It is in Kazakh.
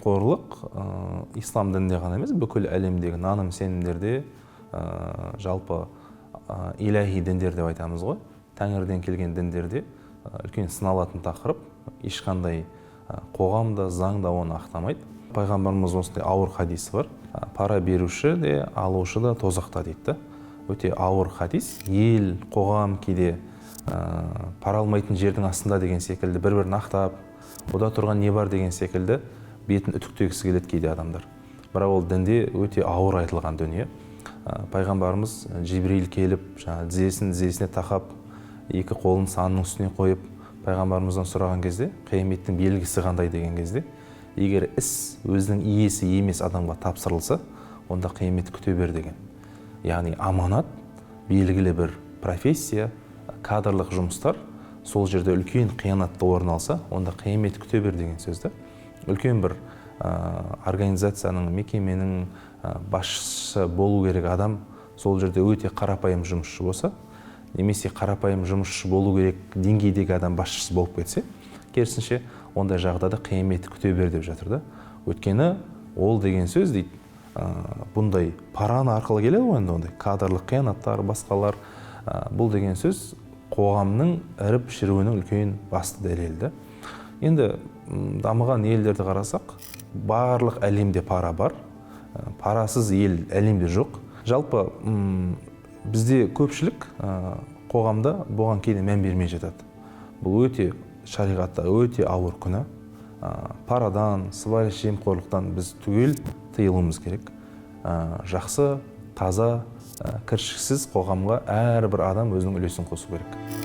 жемқорлық ислам дінінде ғана емес, бүкіл әлемдегі наным сенімдерде, жалпы иләһи діндер деп айтамыз ғой, тәңірден келген діндерде үлкен сыналатын тақырып. Ешқандай қоғамда, заңда оны ақтамайды. Пайғамбарымыз осындай ауыр хадисі бар. Пара беруші де, алушы да тозақта дейді. Өте ауыр хадис. Ел, қоғам кейде пара алмайтын жердің астында деген секілді бір-бірін ақтап, ода тұрған не бар деген секілді бетін үтіктегісі келеді кейде адамдар. Бірақ ол дінде өте ауыр айтылған дүние. Пайғамбарымыз Жибрил келіп, тізесіне тақап, екі қолын санының үстіне қойып, пайғамбарымыздан сұраған кезде, қияметтің белгісі қандай деген кезде, егер іс өзінің иесі емес адамға тапсырылса, онда қиямет күте бер деген. Яғни аманат, белгілі бір профессия, кадрлық жұмыстар, сол жерде үлкен қиянатты орын алса, онда қиямет күте бер деген сөзді. Үлкен бір организацияның, мекеменің басшысы болу керек адам сол жерде өте қарапайым жұмысшы болса, немесе қарапайым жұмысшы болу керек деңгейдегі адам басшысы болып кетсе, керісінше ондай жағдайда қиямет күте бер деп жатыр да. Өйткені ол деген сөз дейді, бұндай параны арқылы келеді ғой, ондай кадрлық қиянаттар, басқалар. Бұл деген сөз қоғамның іріп шіруінің үлкен басты дәлелі. Енді дамыған елдерді қарасақ, барлық әлемде пара бар. Парасыз ел әлемде жоқ. Жалпы бізде көпшілік қоғамда бұған кейде мән бермей жатады. Бұл өте шариғатта өте ауыр күнә. Парадан, сыбайлас жемқорлықтан біз түгел тыйылуымыз керек. Жақсы, таза, кіршіксіз қоғамға әрбір адам өзінің үлесін қосу керек.